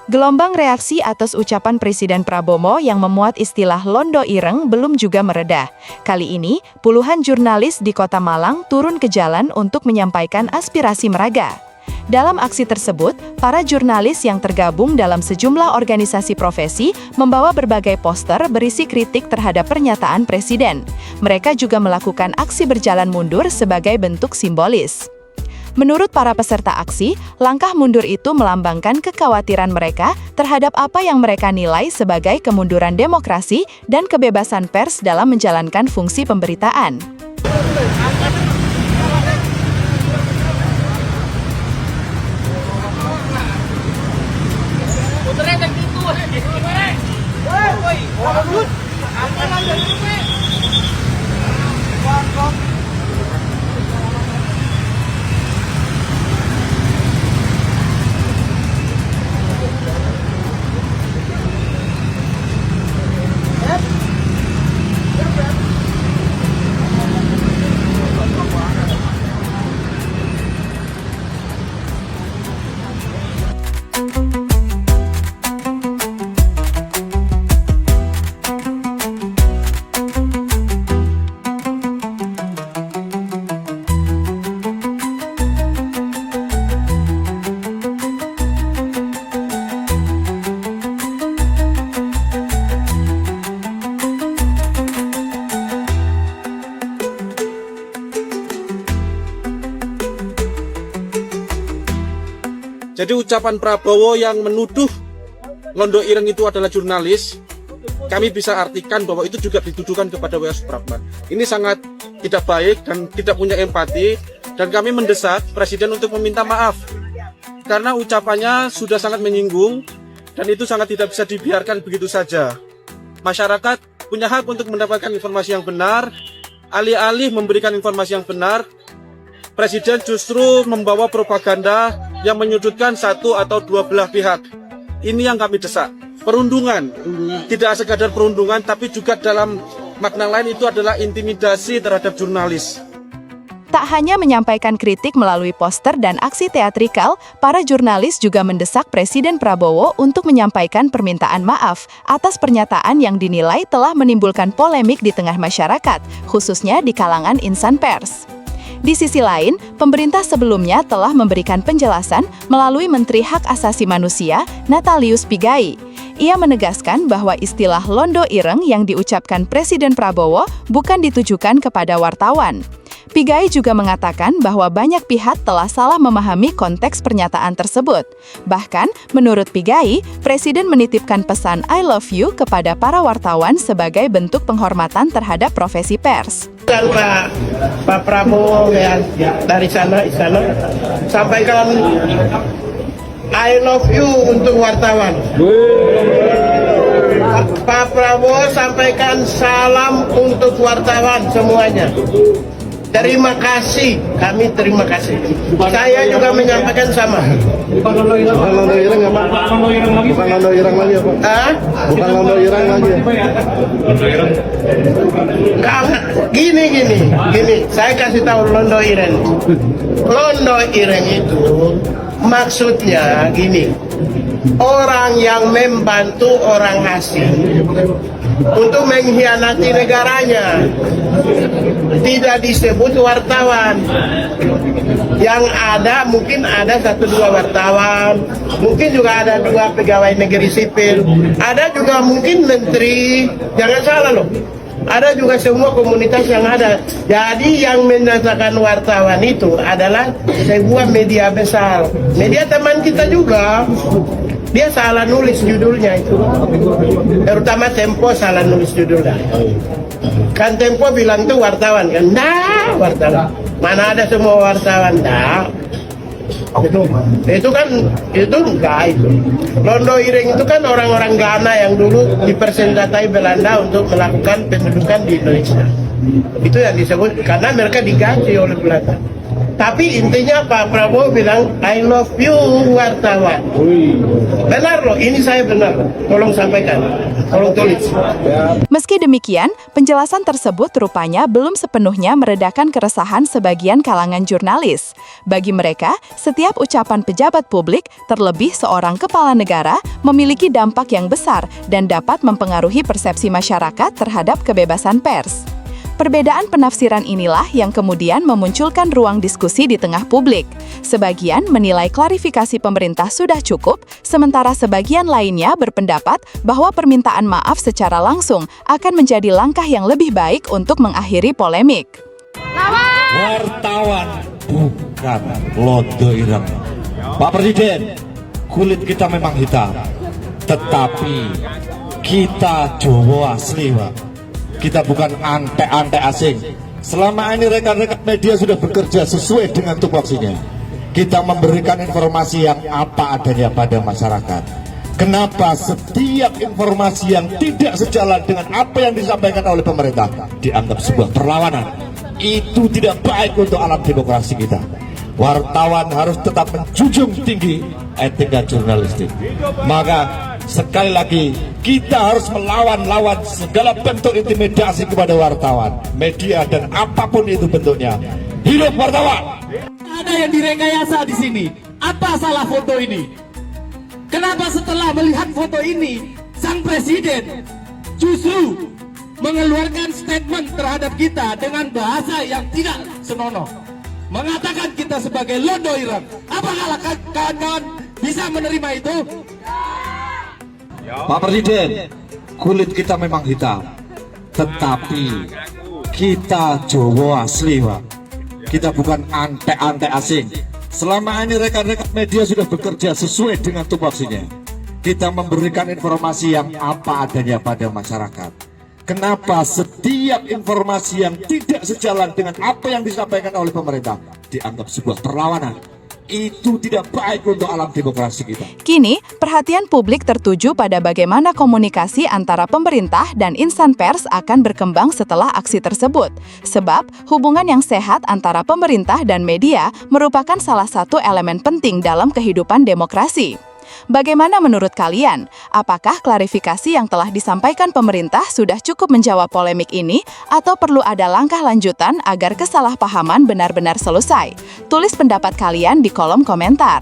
Gelombang reaksi atas ucapan Presiden Prabowo yang memuat istilah londo ireng belum juga mereda. Kali ini, puluhan jurnalis di Kota Malang turun ke jalan untuk menyampaikan aspirasi Meraga. Dalam aksi tersebut, para jurnalis yang tergabung dalam sejumlah organisasi profesi membawa berbagai poster berisi kritik terhadap pernyataan Presiden. Mereka juga melakukan aksi berjalan mundur sebagai bentuk simbolis. Menurut para peserta aksi, langkah mundur itu melambangkan kekhawatiran mereka terhadap apa yang mereka nilai sebagai kemunduran demokrasi dan kebebasan pers dalam menjalankan fungsi pemberitaan. Jadi ucapan Prabowo yang menuduh londo ireng itu adalah jurnalis, kami bisa artikan bahwa itu juga dituduhkan kepada W.A. Supratman. Ini sangat tidak baik dan tidak punya empati, dan kami mendesak Presiden untuk meminta maaf karena ucapannya sudah sangat menyinggung dan itu sangat tidak bisa dibiarkan begitu saja. Masyarakat punya hak untuk mendapatkan informasi yang benar. Alih-alih memberikan informasi yang benar, Presiden justru membawa propaganda yang menyudutkan satu atau dua belah pihak. Ini yang kami desak. Perundungan, tidak sekadar perundungan, tapi juga dalam makna lain itu adalah intimidasi terhadap jurnalis. Tak hanya menyampaikan kritik melalui poster dan aksi teatrikal, para jurnalis juga mendesak Presiden Prabowo untuk menyampaikan permintaan maaf atas pernyataan yang dinilai telah menimbulkan polemik di tengah masyarakat, khususnya di kalangan insan pers. Di sisi lain, pemerintah sebelumnya telah memberikan penjelasan melalui Menteri Hak Asasi Manusia, Natalius Pigai. Ia menegaskan bahwa istilah londo ireng yang diucapkan Presiden Prabowo bukan ditujukan kepada wartawan. Pigai juga mengatakan bahwa banyak pihak telah salah memahami konteks pernyataan tersebut. Bahkan, menurut Pigai, Presiden menitipkan pesan I love you kepada para wartawan sebagai bentuk penghormatan terhadap profesi pers. Pak Prabowo ya, dari sana sampaikan I love you untuk wartawan. Pak Prabowo sampaikan salam untuk wartawan semuanya. Terima kasih, kami terima kasih. Saya juga menyampaikan sama. Bukan londo ireng apa? Bukan londo ireng lagi apa? Bukan londo ireng lagi. Gini. Saya kasih tahu londo ireng. Londo ireng itu maksudnya gini. Orang yang membantu orang asing untuk mengkhianati negaranya tidak disebut wartawan. Yang ada mungkin ada 1-2 wartawan, mungkin juga ada 2 pegawai negeri sipil, ada juga mungkin menteri. Jangan salah loh, ada juga semua komunitas yang ada. Jadi yang menyatakan wartawan itu adalah sebuah media besar, media teman kita juga. Dia salah nulis judulnya itu, terutama Tempo salah nulis judulnya. Kan Tempo bilang itu wartawan kan? Nah, wartawan. Mana ada semua wartawan? Nah, itu enggak itu. Londo ireng itu kan orang-orang Ghana yang dulu dipersenjatai Belanda untuk melakukan pendudukan di Indonesia. Itu yang disebut karena mereka digaji oleh Belanda. Tapi intinya Pak Prabowo bilang, I love you wartawan. Benar loh, ini saya benar. Tolong sampaikan, tolong tulis. Meski demikian, penjelasan tersebut rupanya belum sepenuhnya meredakan keresahan sebagian kalangan jurnalis. Bagi mereka, setiap ucapan pejabat publik, terlebih seorang kepala negara, memiliki dampak yang besar dan dapat mempengaruhi persepsi masyarakat terhadap kebebasan pers. Perbedaan penafsiran inilah yang kemudian memunculkan ruang diskusi di tengah publik. Sebagian menilai klarifikasi pemerintah sudah cukup, sementara sebagian lainnya berpendapat bahwa permintaan maaf secara langsung akan menjadi langkah yang lebih baik untuk mengakhiri polemik. Wartawan bukan londo ireng. Pak Presiden, kulit kita memang hitam, tetapi kita Jawa asli, Pak. Kita bukan antek-antek asing. Selama ini rekan-rekan media sudah bekerja sesuai dengan tupoksinya. Kita memberikan informasi yang apa adanya pada masyarakat. Kenapa setiap informasi yang tidak sejalan dengan apa yang disampaikan oleh pemerintah dianggap sebuah perlawanan? Itu tidak baik untuk alam demokrasi kita. Wartawan harus tetap menjunjung tinggi etika jurnalistik. Maka sekali lagi, kita harus melawan segala bentuk intimidasi kepada wartawan, media, dan apapun itu bentuknya. Hidup wartawan! Ada yang direkayasa di sini. Apa salah foto ini? Kenapa setelah melihat foto ini, sang presiden justru mengeluarkan statement terhadap kita dengan bahasa yang tidak senonoh? Mengatakan kita sebagai londo ireng. Apakah kawan-kawan bisa menerima itu? Pak Presiden, kulit kita memang hitam, tetapi kita Jawa asli, Pak. Kita bukan antek-antek asing. Selama ini rekan-rekan media sudah bekerja sesuai dengan tupoksinya. Kita memberikan informasi yang apa adanya pada masyarakat. Kenapa setiap informasi yang tidak sejalan dengan apa yang disampaikan oleh pemerintah dianggap sebuah perlawanan? Itu tidak baik untuk alam demokrasi kita. Kini, perhatian publik tertuju pada bagaimana komunikasi antara pemerintah dan insan pers akan berkembang setelah aksi tersebut. Sebab, hubungan yang sehat antara pemerintah dan media merupakan salah satu elemen penting dalam kehidupan demokrasi. Bagaimana menurut kalian? Apakah klarifikasi yang telah disampaikan pemerintah sudah cukup menjawab polemik ini atau perlu ada langkah lanjutan agar kesalahpahaman benar-benar selesai? Tulis pendapat kalian di kolom komentar.